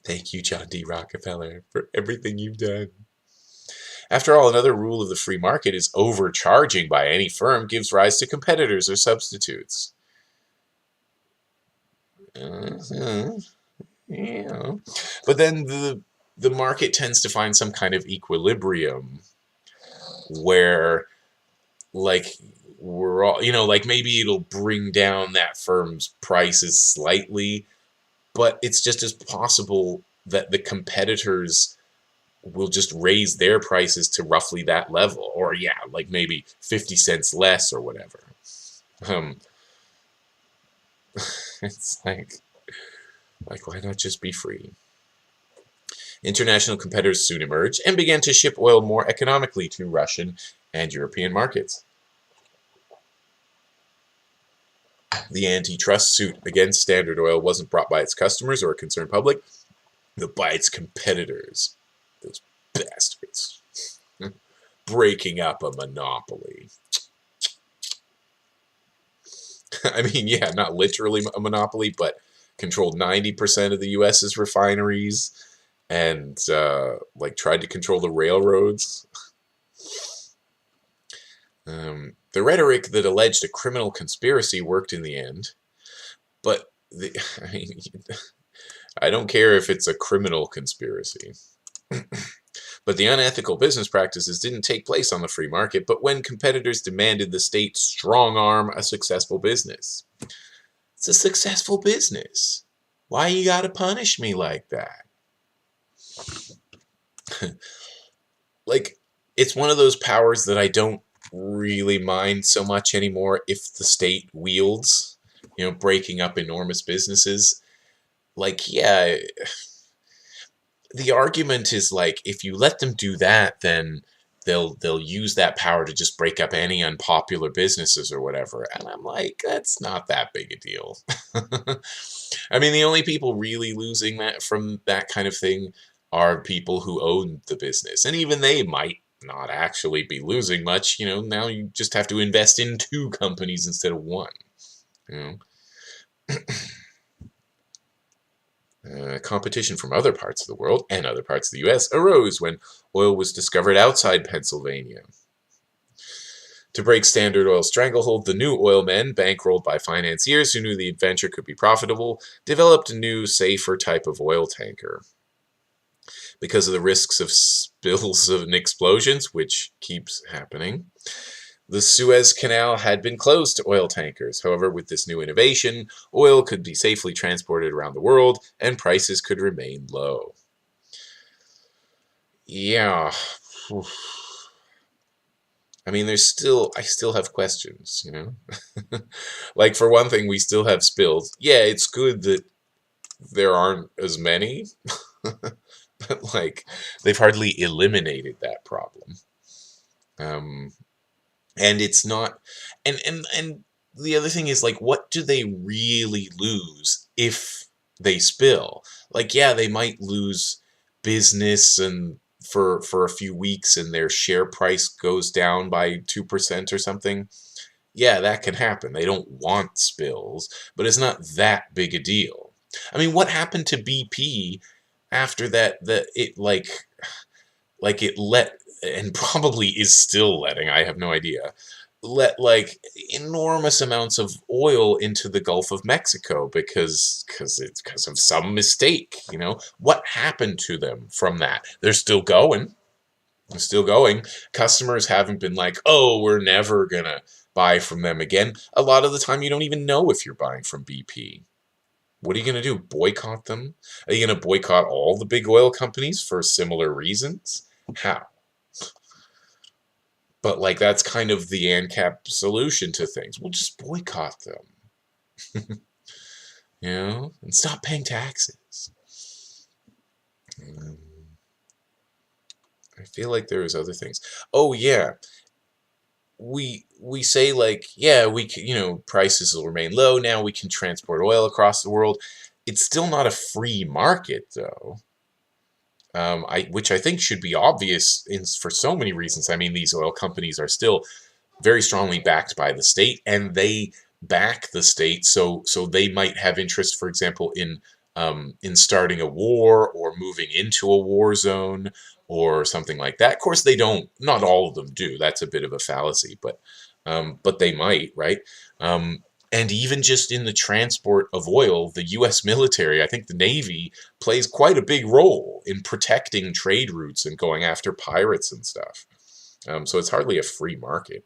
Thank you, John D. Rockefeller, for everything you've done. After all, another rule of the free market is overcharging by any firm gives rise to competitors or substitutes. Yeah. But then the market tends to find some kind of equilibrium where, like, we're all, like maybe it'll bring down that firm's prices slightly, but it's just as possible that the competitors will just raise their prices to roughly that level, or like maybe 50 cents less or whatever. It's like why not just be free? International competitors soon emerged and began to ship oil more economically to Russian and European markets. The antitrust suit against Standard Oil wasn't brought by its customers or a concerned public, but by its competitors. Those bastards. Breaking up a monopoly. I mean, yeah, not literally a monopoly, but controlled 90% of the U.S.'s refineries and, tried to control the railroads. The rhetoric that alleged a criminal conspiracy worked in the end, but I don't care if it's a criminal conspiracy. But the unethical business practices didn't take place on the free market, but when competitors demanded the state strong-arm a successful business. It's a successful business. Why you gotta punish me like that? It's one of those powers that I don't really mind so much anymore if the state wields, breaking up enormous businesses. The argument is if you let them do that, then they'll use that power to just break up any unpopular businesses or whatever. And I'm like, that's not that big a deal. I mean, the only people really losing that from that kind of thing are people who own the business. And even they might not actually be losing much. Now you just have to invest in 2 companies instead of 1. Competition from other parts of the world and other parts of the U.S. arose when oil was discovered outside Pennsylvania. To break Standard Oil's stranglehold, the new oil men, bankrolled by financiers who knew the adventure could be profitable, developed a new, safer type of oil tanker. Because of the risks of spills and explosions, which keeps happening, the Suez Canal had been closed to oil tankers. However, with this new innovation, oil could be safely transported around the world and prices could remain low. Yeah. I mean, I still have questions, For one thing, we still have spills. Yeah, it's good that there aren't as many, but they've hardly eliminated that problem. And it's not, and the other thing is what do they really lose if they spill? They might lose business and for a few weeks and their share price goes down by 2% or something. Yeah, that can happen. They don't want spills, but it's not that big a deal. I mean, what happened to BP after that? It let, and probably is still letting, I have no idea, let enormous amounts of oil into the Gulf of Mexico because of some mistake. What happened to them from that? They're still going. They're still going. Customers haven't been oh, we're never gonna buy from them again. A lot of the time, you don't even know if you're buying from BP. What are you gonna do? Boycott them? Are you gonna boycott all the big oil companies for similar reasons? How? But that's kind of the Ancap solution to things. We'll just boycott them. And stop paying taxes. I feel like there was other things. Oh, yeah. we say like, yeah, prices will remain low now, we can transport oil across the world. It's still not a free market though. Which I think should be obvious for so many reasons. I mean, these oil companies are still very strongly backed by the state, and they back the state, so they might have interest, for example, in starting a war or moving into a war zone or something like that. Of course, they don't. Not all of them do. That's a bit of a fallacy, but they might, right? Um, and even just in the transport of oil, the U.S. military, I think the Navy, plays quite a big role in protecting trade routes and going after pirates and stuff. So it's hardly a free market.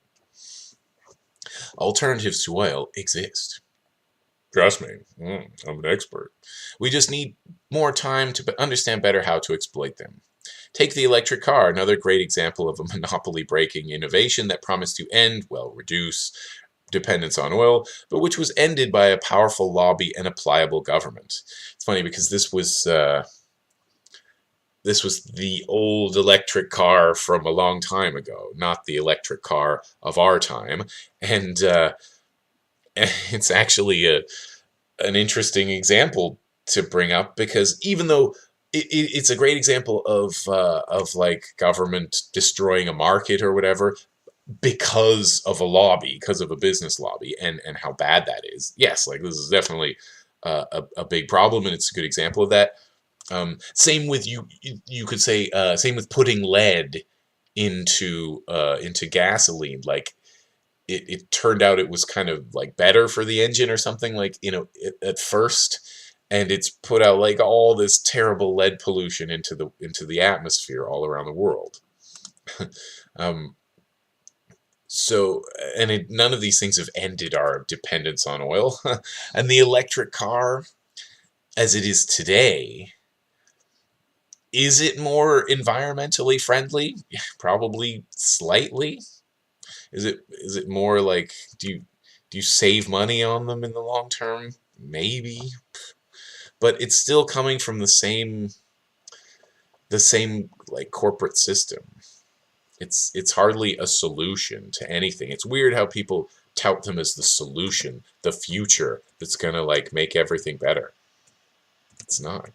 Alternatives to oil exist. Trust me, I'm an expert. We just need more time to understand better how to exploit them. Take the electric car, another great example of a monopoly-breaking innovation that promised to reduce dependence on oil, but which was ended by a powerful lobby and a pliable government. It's funny because this was the old electric car from a long time ago, not the electric car of our time, and it's actually an interesting example to bring up because even though it's a great example of like government destroying a market or whatever, because of a lobby, because of a business lobby, and how bad that is. Yes, like this is definitely a big problem, and it's a good example of that. Same with you could say same with putting lead into gasoline. Like it turned out it was kind of like better for the engine or something, like, at first, and it's put out like all this terrible lead pollution into the atmosphere all around the world. um, So, and none of these things have ended our dependence on oil. And the electric car, as it is today, is it more environmentally friendly? Probably slightly. Is it more like, do you save money on them in the long term? Maybe. But it's still coming from the same like corporate system. It's hardly a solution to anything. It's weird how people tout them as the solution, the future that's gonna like make everything better. It's not.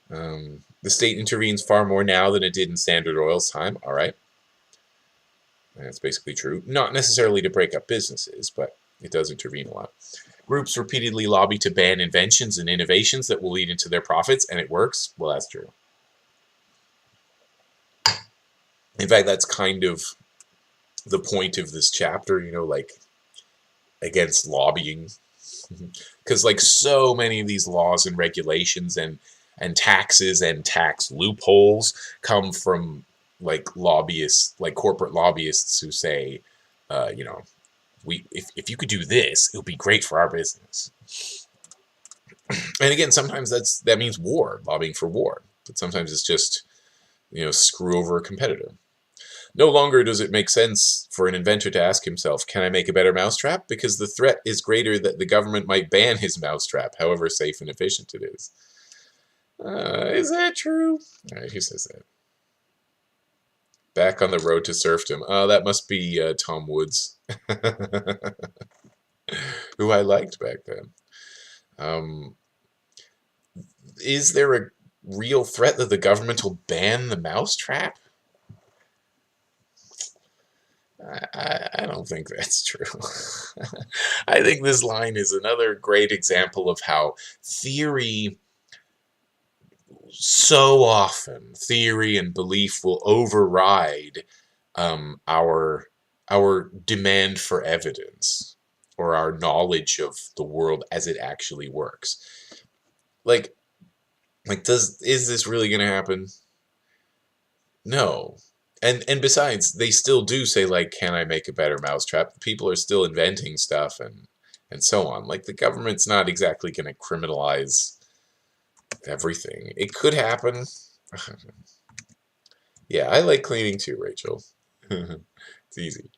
The state intervenes far more now than it did in Standard Oil's time. All right, that's basically true. Not necessarily to break up businesses, but it does intervene a lot. Groups repeatedly lobby to ban inventions and innovations that will lead into their profits, and it works. Well, that's true. In fact, that's kind of the point of this chapter, like against lobbying. Because like so many of these laws and regulations and taxes and tax loopholes come from like lobbyists, like corporate lobbyists who say, if you could do this, it would be great for our business. And again, sometimes that means war, lobbying for war, but sometimes it's just screw over a competitor. No longer does it make sense for an inventor to ask himself, can I make a better mousetrap? Because the threat is greater that the government might ban his mousetrap, however safe and efficient it is. Is that true? All right, who says that? Back on the road to serfdom. Oh, that must be Tom Woods, who I liked back then. Is there a real threat that the government will ban the mousetrap? I don't think that's true. I think this line is another great example of how so often theory and belief will override our demand for evidence or our knowledge of the world as it actually works. Like is this really going to happen? No. And besides, they still do say, like, can I make a better mousetrap? People are still inventing stuff and so on. Like, the government's not exactly going to criminalize everything. It could happen. Yeah, I like cleaning too, Rachel. It's easy.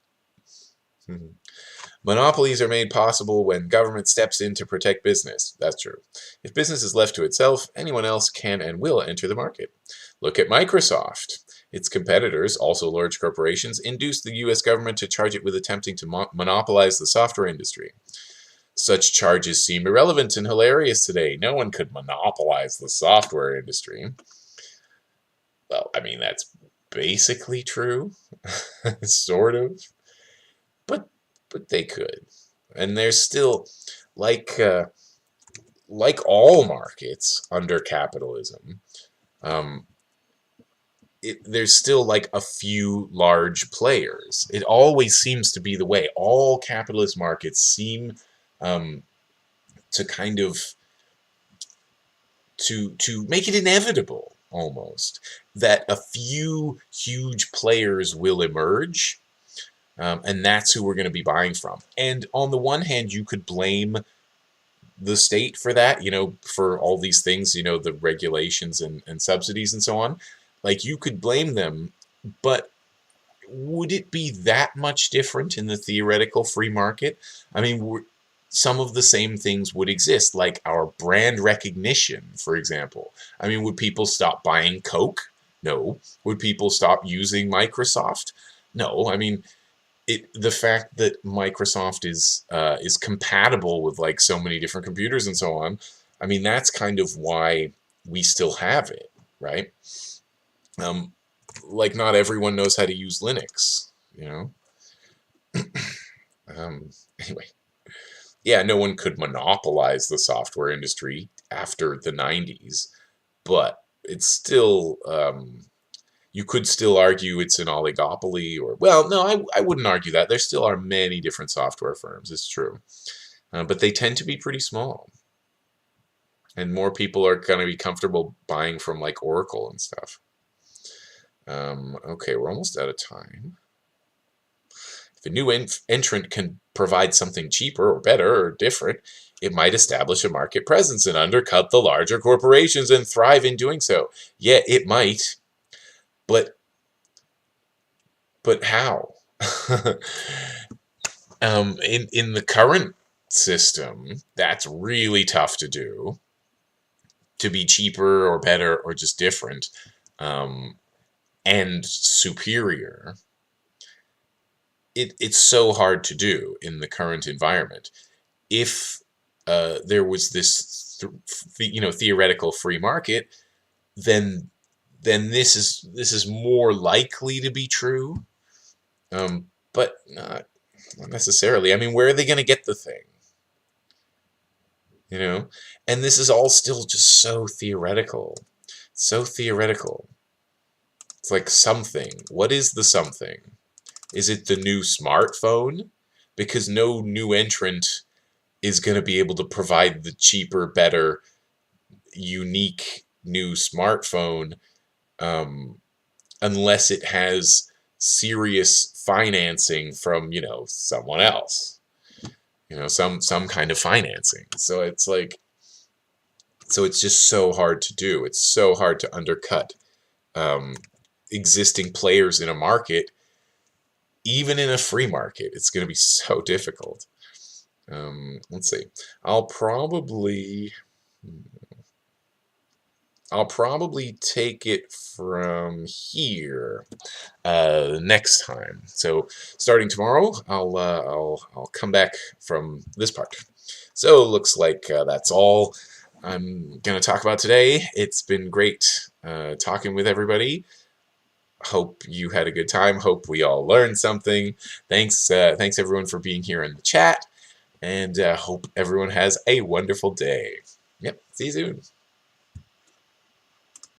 Monopolies are made possible when government steps in to protect business. That's true. If business is left to itself, anyone else can and will enter the market. Look at Microsoft. Its competitors, also large corporations, induced the US government to charge it with attempting to monopolize the software industry. Such charges seem irrelevant and hilarious today. No one could monopolize the software industry. Well, I mean, that's basically true, sort of, but they could. And there's still, like all markets under capitalism, um, there's still like a few large players. It always seems to be the way. All capitalist markets seem um, to kind of to make it inevitable almost that a few huge players will emerge, and that's who we're going to be buying from. And on the one hand, you could blame the state for that, for all these things, the regulations and subsidies and so on. Like, you could blame them, but would it be that much different in the theoretical free market? I mean, some of the same things would exist, like our brand recognition, for example. I mean, would people stop buying Coke? No. Would people stop using Microsoft? No. I mean, the fact that Microsoft is compatible with like so many different computers and so on, I mean, that's kind of why we still have it, right? Like, not everyone knows how to use Linux, Anyway, yeah, no one could monopolize the software industry after the 90s, but it's still, you could still argue it's an oligopoly, or, well, no, I wouldn't argue that. There still are many different software firms, it's true. But they tend to be pretty small. And more people are going to be comfortable buying from, like, Oracle and stuff. Okay, we're almost out of time. If a new entrant can provide something cheaper or better or different, it might establish a market presence and undercut the larger corporations and thrive in doing so. Yeah, it might. But how? In the current system, that's really tough to do. To be cheaper or better or just different, and superior. It's so hard to do in the current environment. If there was this, theoretical free market, then this is more likely to be true, but not necessarily. I mean, where are they going to get the thing? And this is all still just so theoretical. So theoretical. It's like something. What is the something? Is it the new smartphone? Because no new entrant is going to be able to provide the cheaper, better, unique new smartphone, unless it has serious financing from, someone else. Some kind of financing. So it's like, it's just so hard to do. It's so hard to undercut existing players in a market. Even in a free market, it's going to be so difficult. Let's see. I'll probably take it from here next time. So starting tomorrow, I'll come back from this part. So looks like that's all I'm going to talk about today. It's been great talking with everybody. Hope you had a good time. Hope we all learned something. Thanks everyone for being here in the chat, and hope everyone has a wonderful day. Yep, see you soon.